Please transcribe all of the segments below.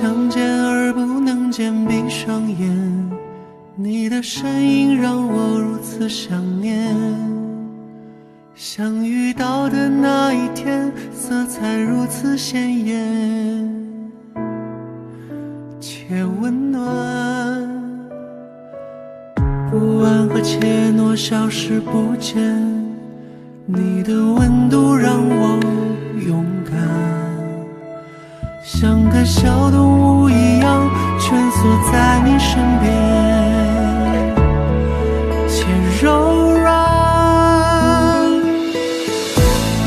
相见而不能见，闭上眼，你的身影让我如此想念。相遇到的那一天，色彩如此鲜艳且温暖，不安和怯懦消失不见，你的温度让我勇敢，像个小动物一样蜷缩在你身边，且柔软。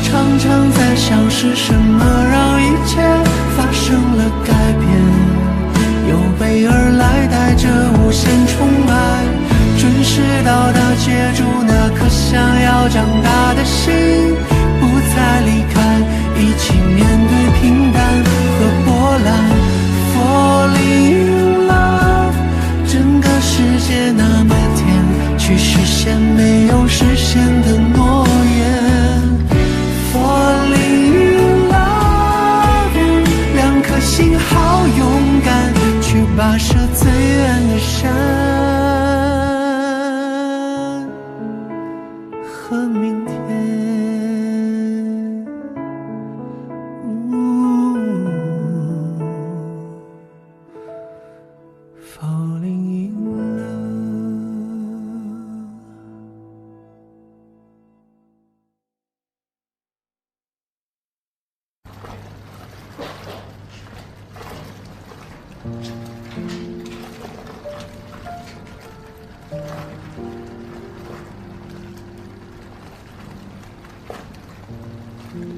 常常在想是什么让一切发生了改变，有备而来带着无限宠爱，准时到达接住那颗想要长大的心，不再离开，一起面对平淡和波澜。Falling in love， 整个世界那么甜，去实现没有实现的诺言。Falling in love， 两颗心好勇敢，去跋涉最远的山和明天。Falling in love。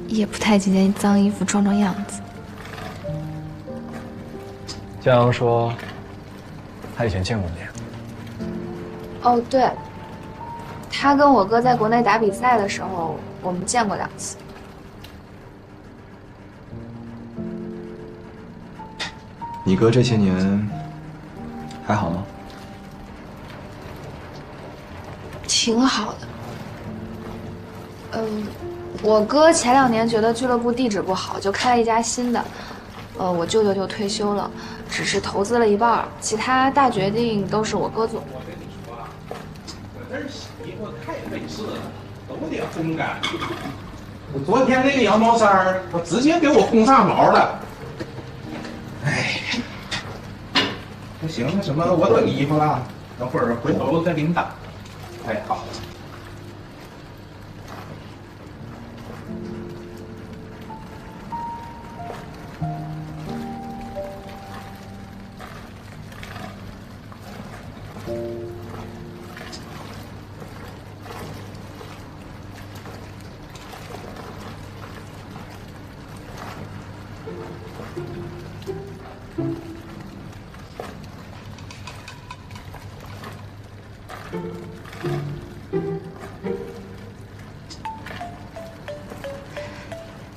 也不太几件脏衣服装装样子。江阳说，他以前见过你。哦，对，他跟我哥在国内打比赛的时候，我们见过2次。你哥这些年还好吗？挺好的。我哥前2年觉得俱乐部地址不好，就开了一家新的。我舅舅就退休了，只是投资了一半，其他大决定都是我哥做。我跟你说啊，这儿洗衣服太费事了，都得烘干。我昨天那个羊毛衫我直接给我烘上毛了。哎，不行，那什么，我等衣服了，等会儿回头再给你打。哎，好。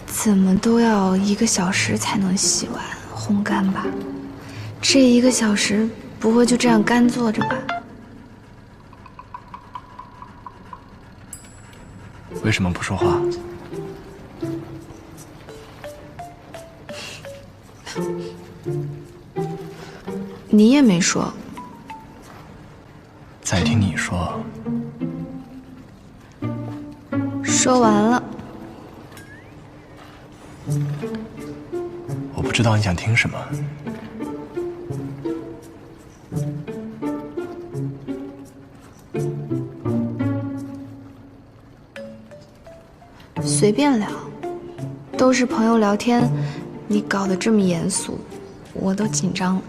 怎么都要1个小时才能洗完烘干吧？这1个小时不会就这样干坐着吧？为什么不说话？你也没说。再听你说。说完了。我不知道你想听什么。随便聊，都是朋友聊天，你搞得这么严肃，我都紧张了。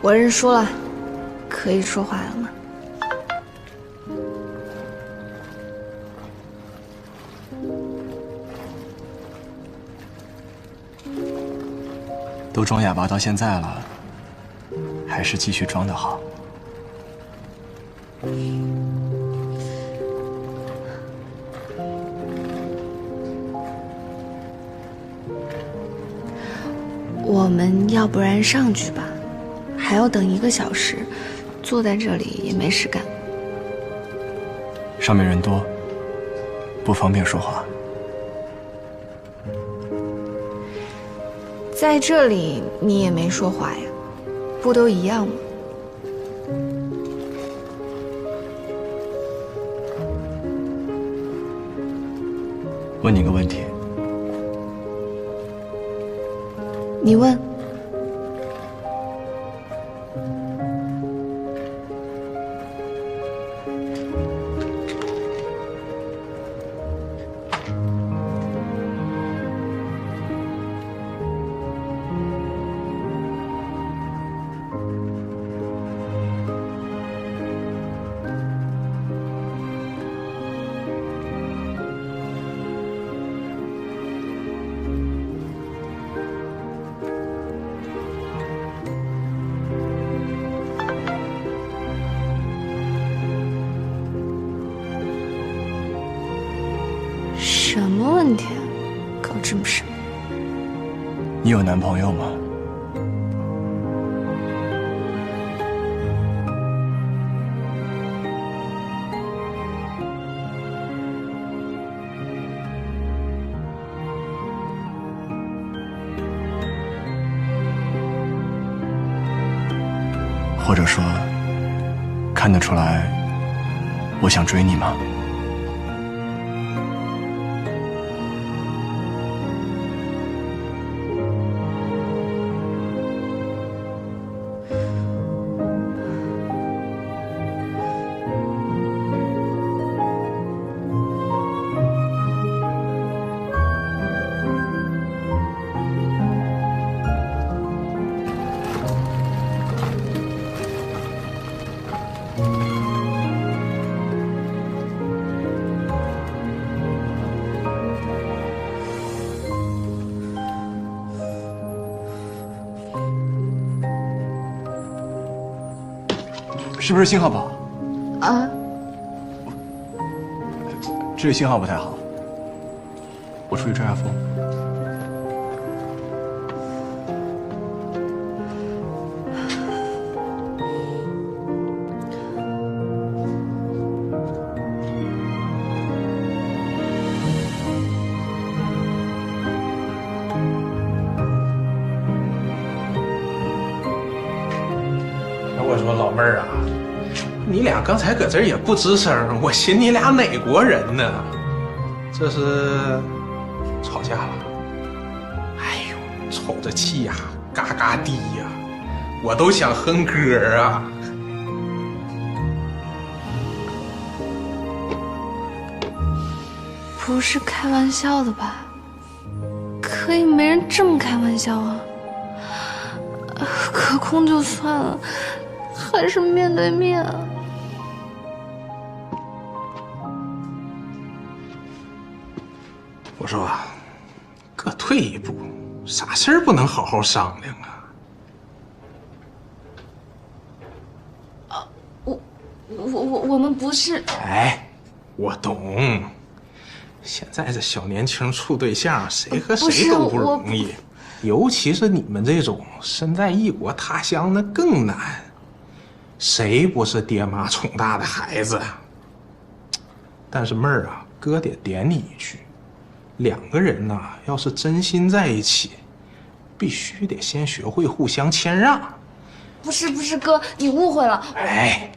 我认输了，可以说话了吗？都装哑巴到现在了，还是继续装的好。我们要不然上去吧，还要等1个小时，坐在这里也没事干。上面人多，不方便说话。在这里你也没说话呀，不都一样吗？问你个问题，你问。什么问题啊？搞这么深？你有男朋友吗？或者说，看得出来，我想追你吗？是不是信号不好？啊？这里信号不太好，我出去吹下风。我说老妹儿啊，你俩刚才搁这儿也不吱声，我寻你俩哪国人呢？这是吵架了？哎呦，瞅着气呀，嘎嘎低呀，我都想哼歌啊！不是开玩笑的吧？可以没人这么开玩笑啊？隔空就算了，还是面对面啊！我说啊，各退一步，啥事儿不能好好商量啊？我们不是。哎，我懂。现在这小年轻处对象，谁和谁都不容易，尤其是你们这种身在异国他乡，那更难。谁不是爹妈宠大的孩子？但是妹儿啊，哥得点你一句，两个人呐，要是真心在一起，必须得先学会互相谦让。不是哥，你误会了。哎，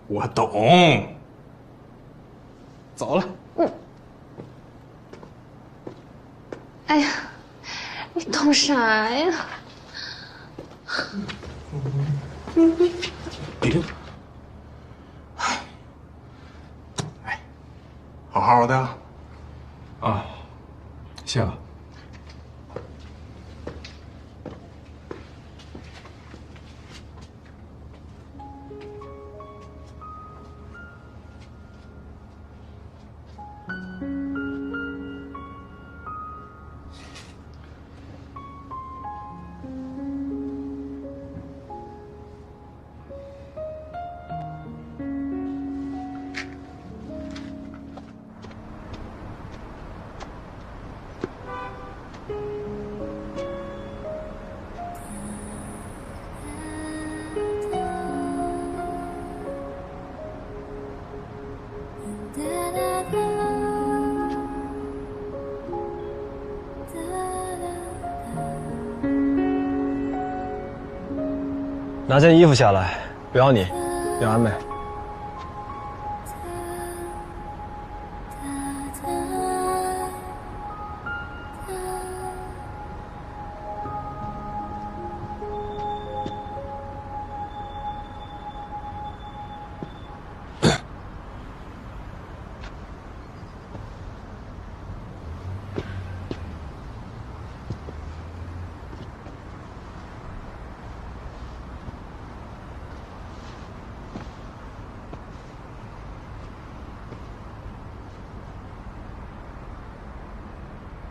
我懂。走了。哎呀，你懂啥呀？哎，好好的。啊，谢了。拿件衣服下来，不要你，要安妹。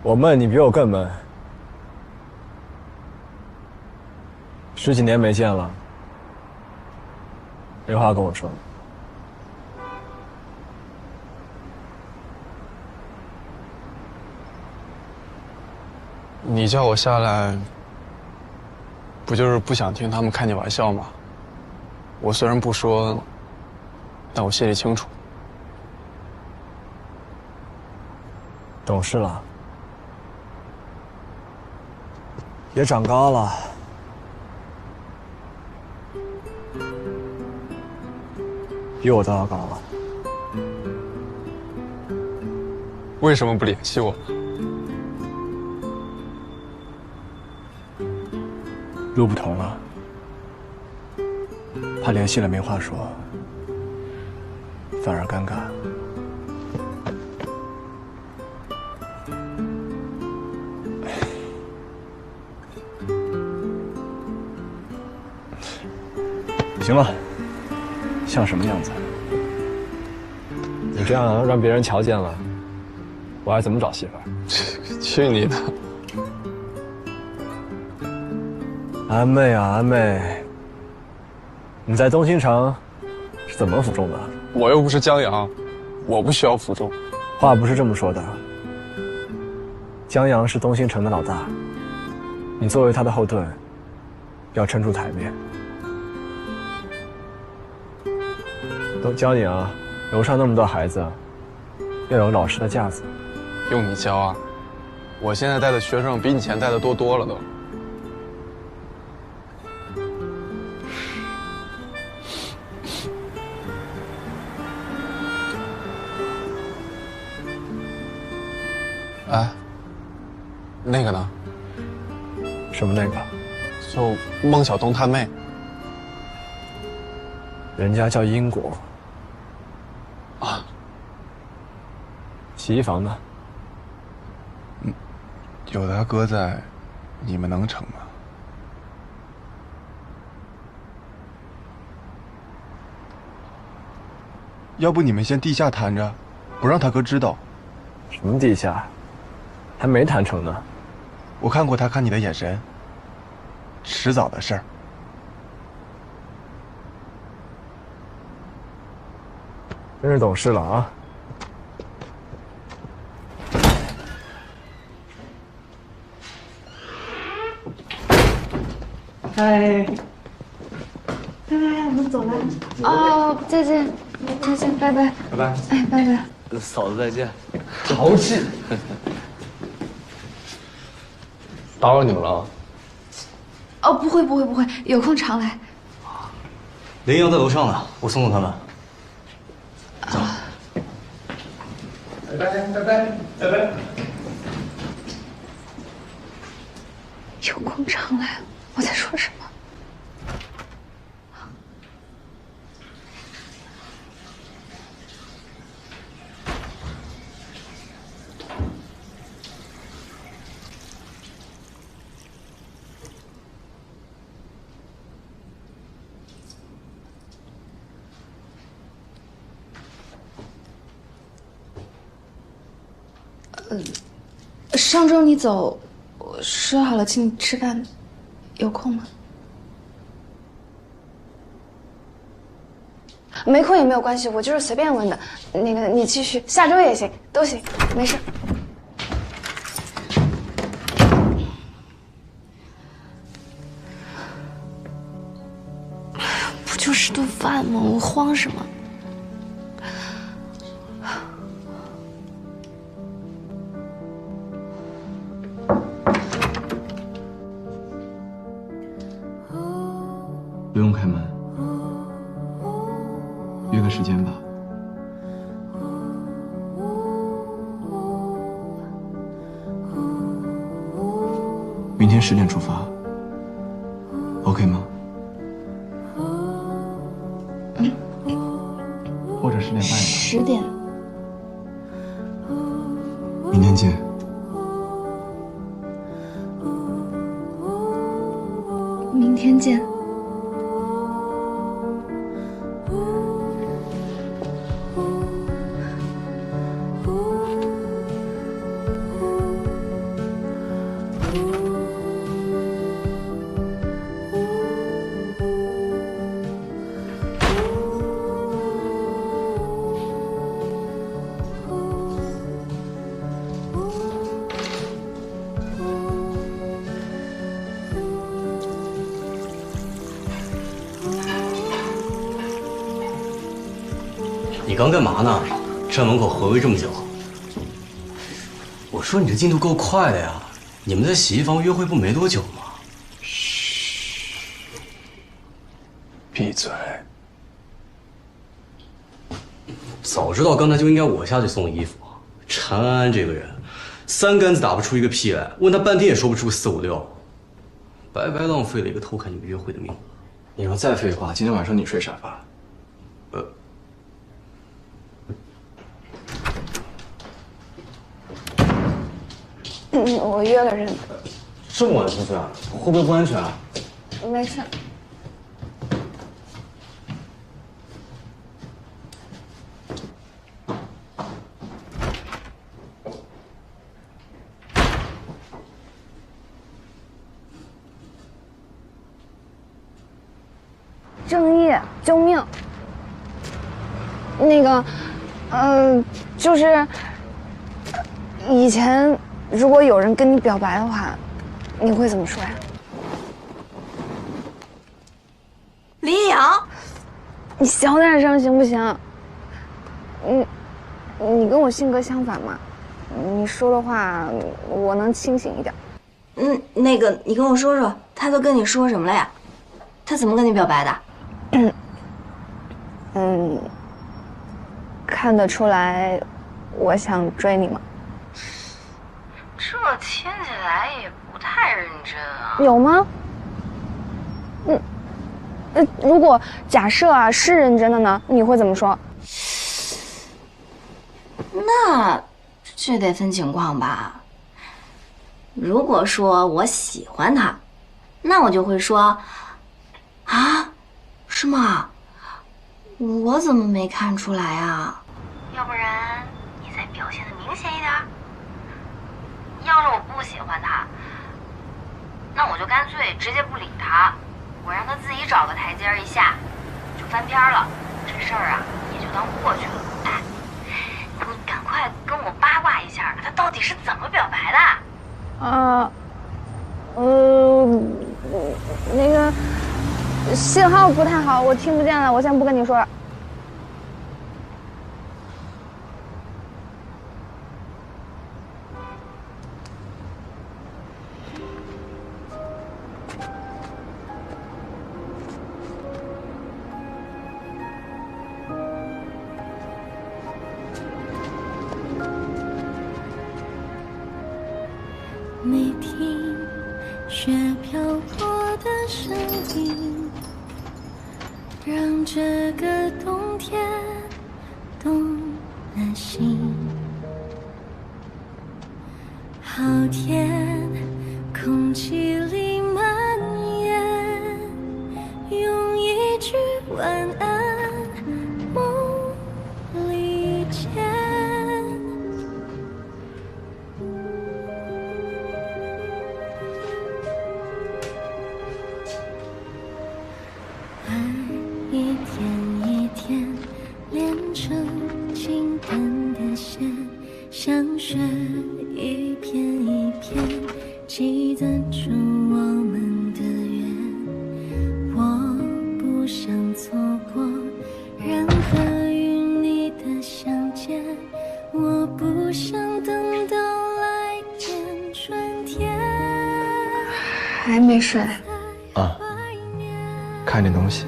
我闷，你比我更闷。10几年没见了，没话跟我说。你叫我下来，不就是不想听他们开你玩笑吗？我虽然不说，但我心里清楚。懂事了。也长高了，比我都要高了。为什么不联系我？路不同了，怕联系了没话说，反而尴尬。行了，像什么样子？你这样让别人瞧见了，我还怎么找媳妇儿？去你的！安妹啊，安妹，你在东兴城是怎么服众的？我又不是江阳，我不需要服众。话不是这么说的。江阳是东兴城的老大，你作为他的后盾，要撑住台面。都教你啊，楼上那么多孩子，要有老师的架子。用你教啊！我现在带的学生比你以前带的多了都。哎，那个呢？什么那个？就孟小冬他妹。人家叫英国。啊。洗衣房呢？有他哥在，你们能成吗？要不你们先地下谈着，不让他哥知道。什么地下？还没谈成呢。我看过他看你的眼神，迟早的事儿。真是懂事了啊！嗨，拜拜，我们走了。哦，再见，再见，拜拜，拜拜，哎，拜拜。嫂子再见。淘气。打扰你们了。哦，不会，有空常来。林阳在楼上呢，我送送他们。走。拜拜。有空常来，我在说什么？上周你走，我说好了请你吃饭，有空吗？没空也没有关系，我就是随便问的。那个你继续，下周也行，都行，没事。不就是顿饭吗？我慌什么？不用开门，约个时间吧。明天10点出发 ，OK 吗？或者10点半吧。10点。明天见。明天见。你刚干嘛呢？站门口回味这么久。我说你这进度够快的呀！你们在洗衣房约会不没多久吗？闭嘴！早知道刚才就应该我下去送衣服。陈安安这个人，3竿子打不出一个屁来，问他半天也说不出个4、5、6，白白浪费了一个偷看你们约会的命。你要再废话，今天晚上你睡沙发。我约了人。这么晚出去啊？会不会不安全啊？没事。正义，救命！那个，就是以前如果有人跟你表白的话，你会怎么说呀？林阳，你小点声行不行？你跟我性格相反嘛，你说的话我能清醒一点。那个你跟我说说，他都跟你说什么了呀？他怎么跟你表白的？看得出来，我想追你吗？这听起来也不太认真啊。有吗？如果假设啊是认真的呢，你会怎么说？那这得分情况吧。如果说我喜欢他，那我就会说，啊，是吗？我怎么没看出来啊？要不然你再表现的明显一点。要是我不喜欢他，那我就干脆直接不理他，我让他自己找个台阶一下，就翻篇了，这事儿啊也就当过去了。哎，你赶快跟我八卦一下，他到底是怎么表白的？那个信号不太好，我听不见了，我先不跟你说了。你听雪飘过的声音，让这个冬天动了心。好甜，空气里蔓延，用一句晚安梦里见。爱一天一天连成情感的线，像雪一片一片记得住我们的缘。我不想错过任何与你的相见，我不想等到来年春天。还没睡？看点东西。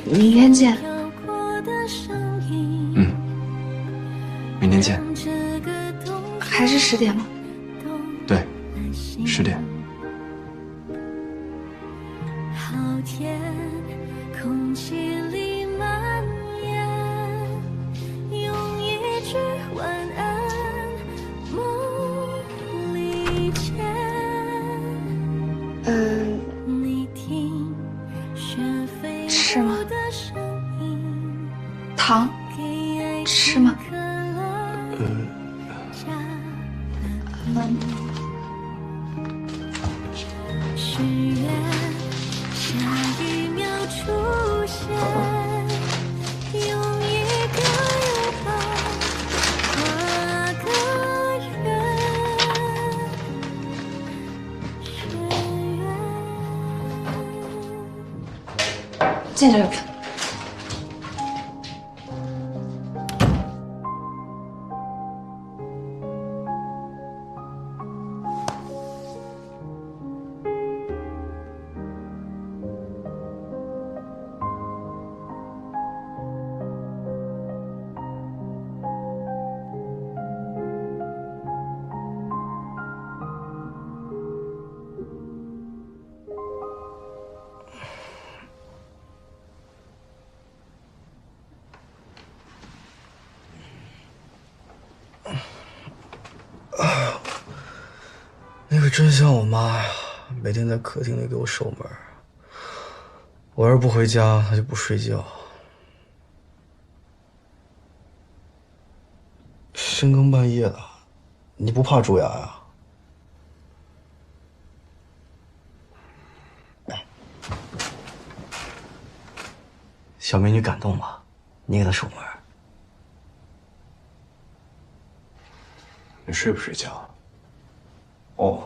明天见。明天见。还是10点吗？对，10点。空气里蔓延，用一句晚安，梦里见。你听雪飞舞的声音，糖吃吗？许愿下一秒出现，用一个拥抱画个圆，许愿。见这个吧。那个真像我妈呀，每天在客厅里给我守门。我要是不回家，她就不睡觉。深更半夜的，你不怕蛀牙呀？小美女感动吧？你给她守门。你睡不睡觉？哦。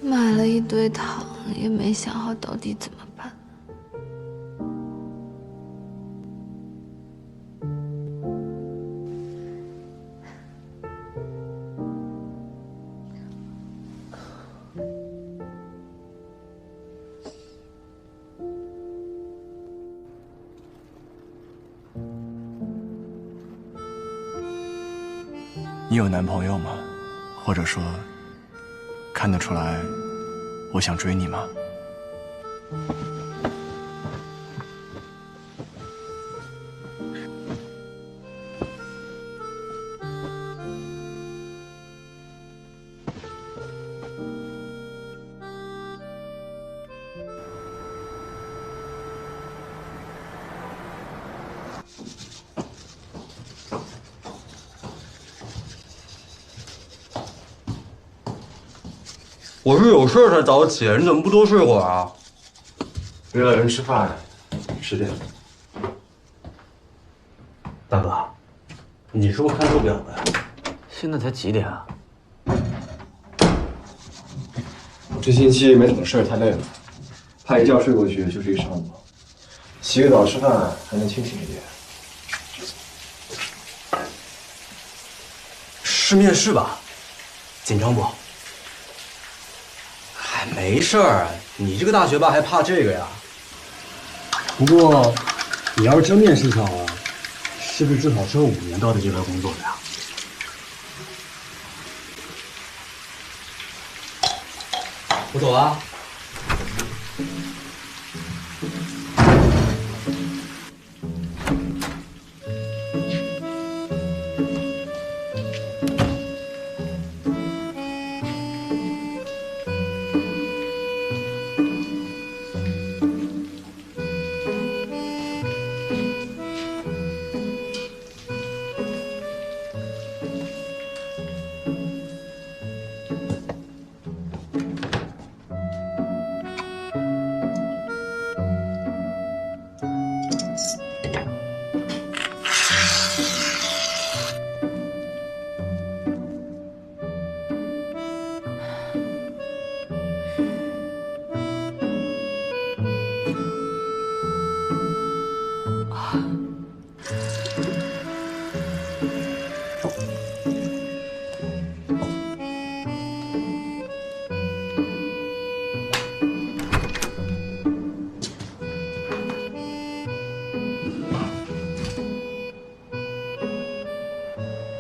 买了一堆糖，也没想好到底怎么办。你有男朋友吗？或者说，看得出来我想追你吗？我是有事才早起，你怎么不多睡会儿啊？约了人吃饭，10点。大哥，你是不是看手表了呀？现在才几点啊？这星期没怎么事，太累了，怕一觉睡过去就是一上午。洗个澡吃饭还能清醒一点。是面试吧？紧张不？嗨，没事儿，你这个大学霸还怕这个呀？不过，你要是真面试上了，是不是至少是5年到的这份工作的呀？我走了。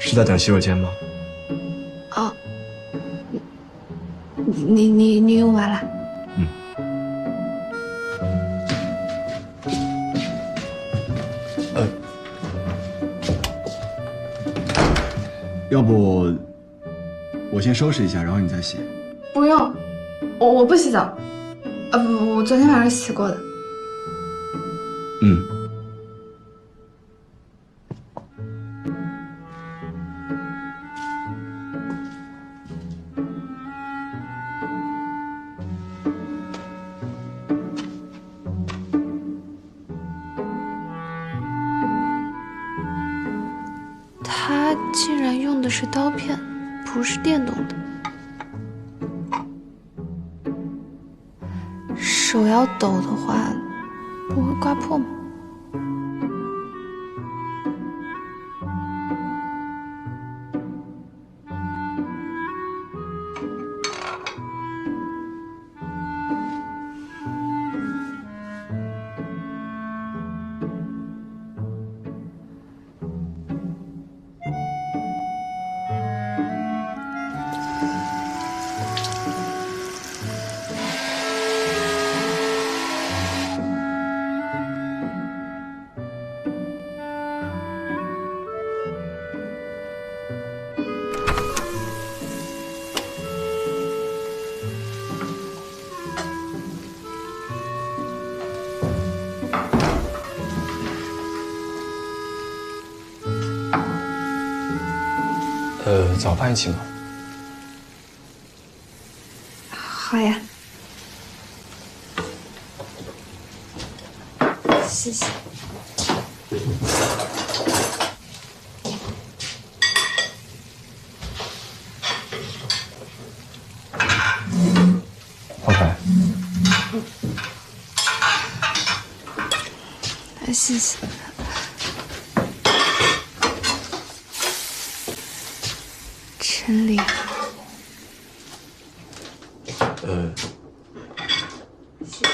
是在等洗手间吗？啊，你用完了？嗯。要不我先收拾一下，然后你再洗。不用，我不洗澡。不，我昨天晚上洗过的。嗯。他竟然用的是刀片，不是电动的。手要抖的话，不会刮破吗？早饭一起吗？好呀，谢谢。放开。谢谢。真厉害。谢谢。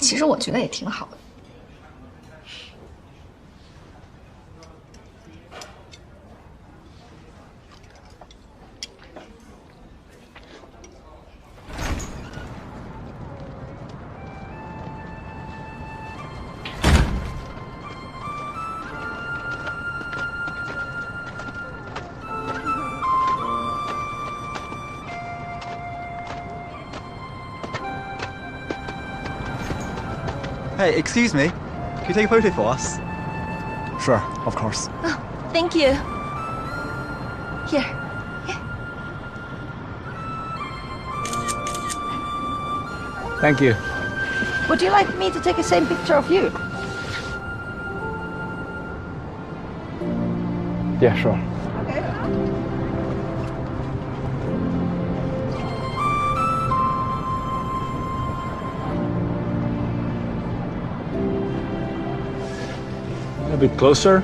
其实我觉得也挺好的。Hey, excuse me. Can you take a photo for us? Sure, of course. Oh, thank you. Here. Thank you. Would you like me to take the same picture of you? Yeah, sure. Okay. A bit closer.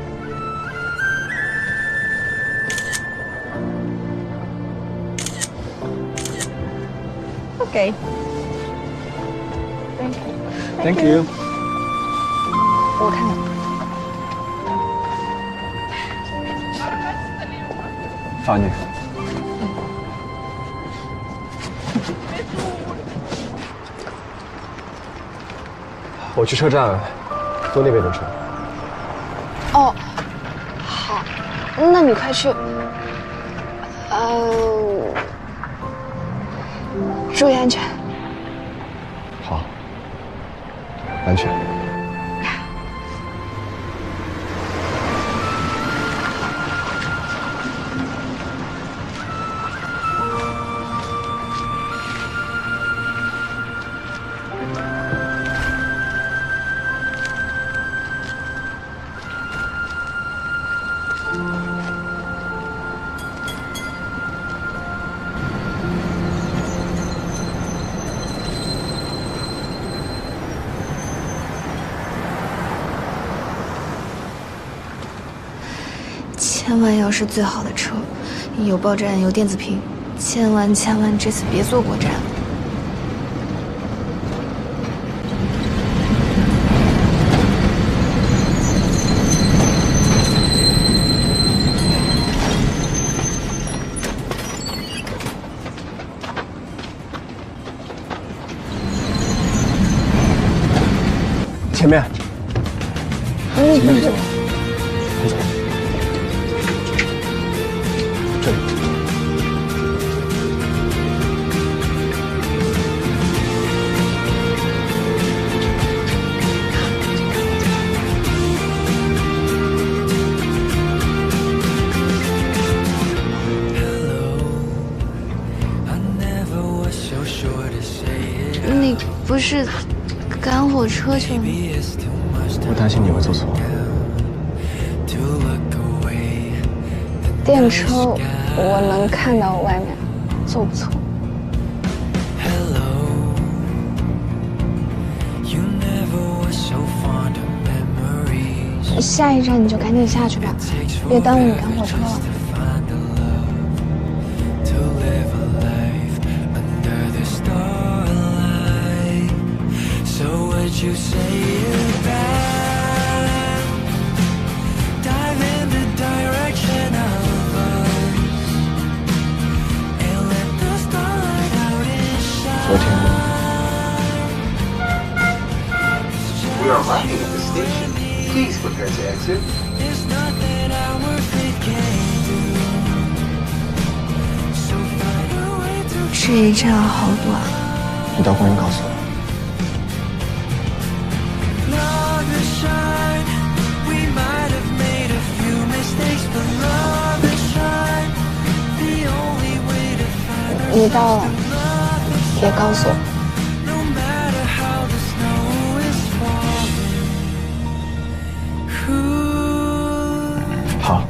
Okay. Thank you. 我看看。放进去。我去车站坐那边的车。哦，好，那你快去。注意安全。好，安全。千万要是最好的车，有报站有电子屏，千万这次别坐过站。前面，前面走，快走。这里。你不是赶火车去了吗？我担心你会做错。电车我能看到外面，坐不错。下一站你就赶紧下去吧，别耽误你赶火车了。You say it back, dive in the direction of us, and let the starlight out and shine. We are arriving at the station. Please prepare to exit. There's nothing our fate can do. So find a way to. 这一站好短，你到公园告诉我。你到了，别告诉我。好。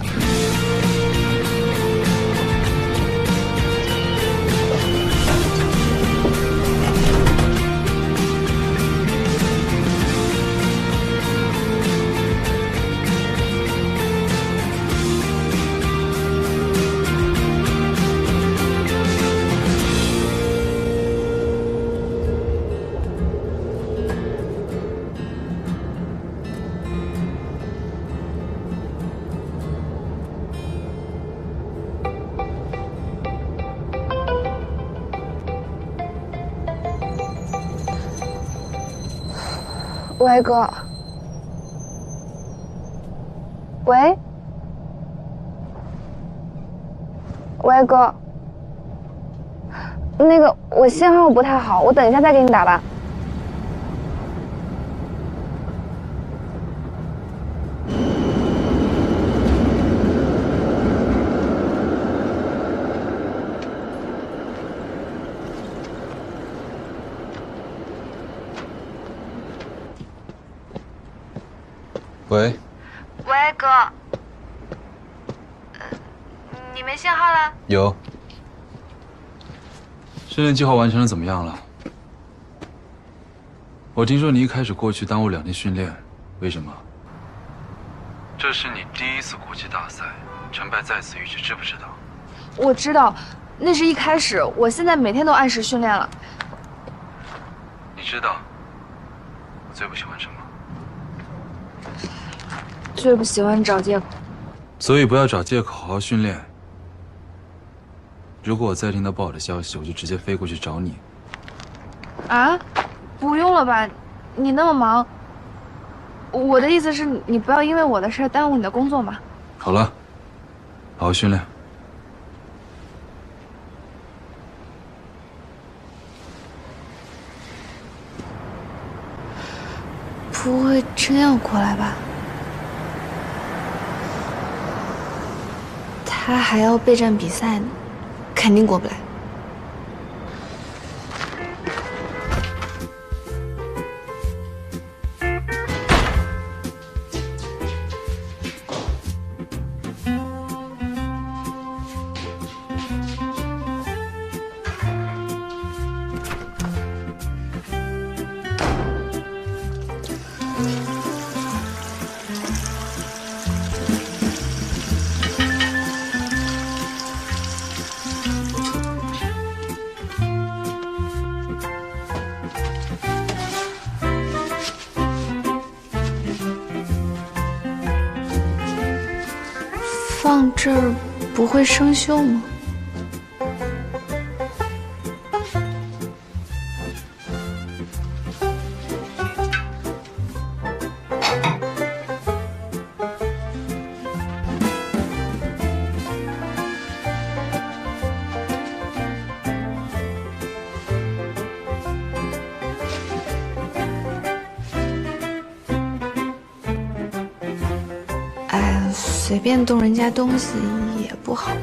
喂，哥。喂，喂，哥。那个，我信号不太好，我等一下再给你打吧。喂，喂，哥，你没信号了？有。训练计划完成的怎么样了？我听说你一开始过去耽误2天训练，为什么？这是你第1次国际大赛，成败在此一举，知不知道？我知道，那是一开始，我现在每天都按时训练了。你知道我最不喜欢什么？最不喜欢找借口。所以不要找借口，好好训练。如果我再听到不好的消息，我就直接飞过去找你。啊？不用了吧？你那么忙。我的意思是，你不要因为我的事耽误你的工作嘛。好了，好好训练。不会真要过来吧？他还要备战比赛呢，肯定过不来。放这儿不会生锈吗？随便动人家东西也不好。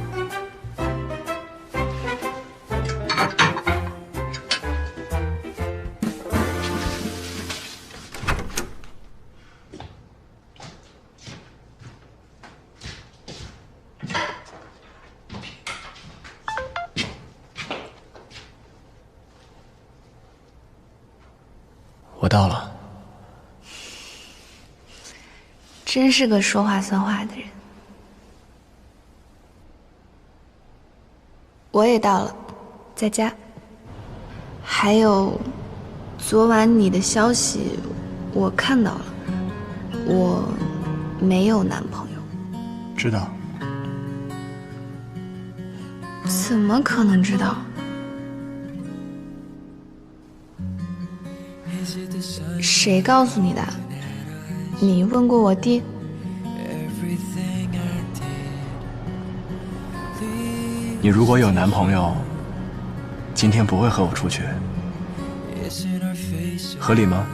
我到了。真是个说话算话的人。我也到了，在家。还有，昨晚你的消息我看到了，我没有男朋友。知道。怎么可能知道？谁告诉你的？你问过我弟？你如果有男朋友，今天不会和我出去，合理吗？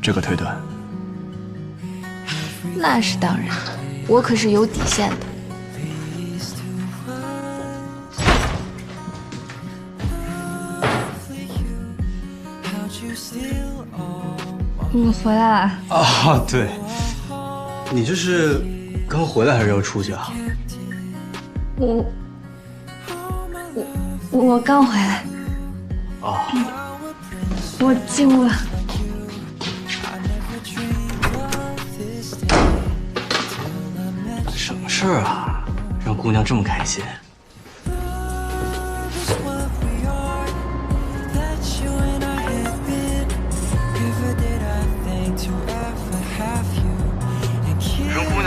这个推断。那是当然，我可是有底线的。你回来了啊？对，你这是刚回来还是要出去啊？我刚回来。哦。我进屋了。什么事儿啊？让姑娘这么开心？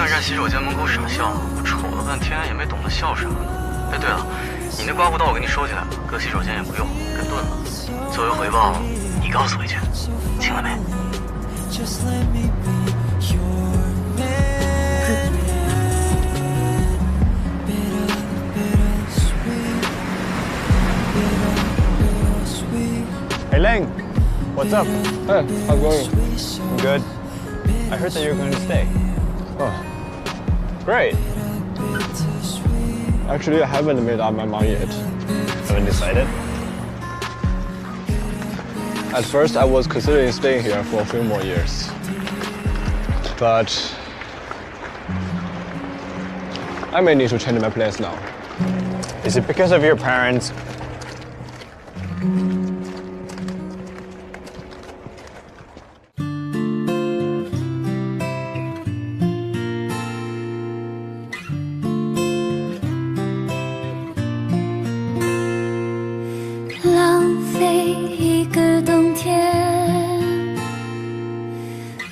在洗手间门口傻笑，我瞅了半天也没懂得笑啥呢。哎，对了，你那刮胡刀我给你收起来了，搁洗手间也不用，该炖了。作为回报，你告诉回去，听了没？ Just let me be your man. Bitter, bittersweet. Bitter, bittersweet. Hey, Ling, what's up? Hey, how's it going? I'm good. I heard that you're going to stay. Oh, Great. actually, I haven't made up my mind yet. Haven't decided? At first, I was considering staying here for a few more years. But I may need to change my plans now. Is it because of your parents?浪费一个冬天，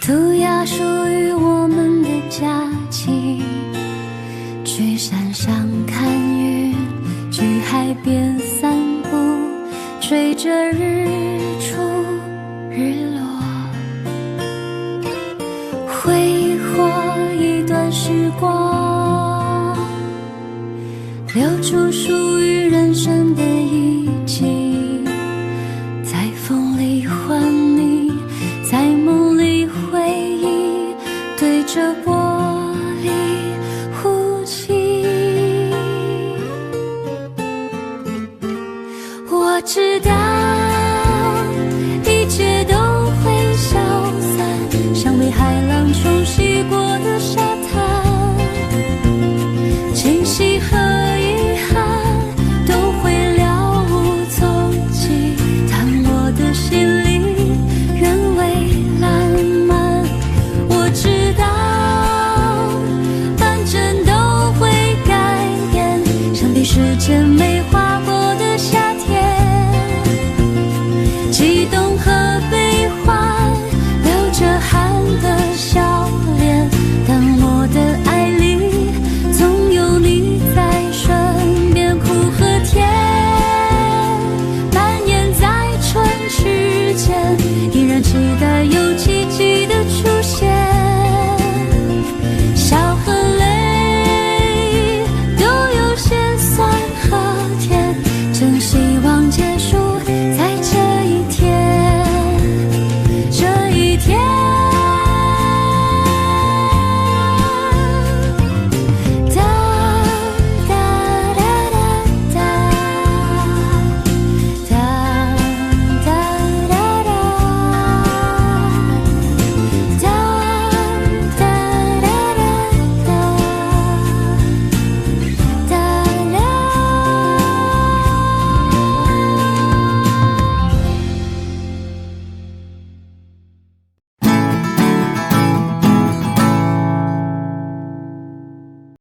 涂鸦属于我们的假期，去山上看云，去海边散步，追着日出日落，挥霍一段时光，留住属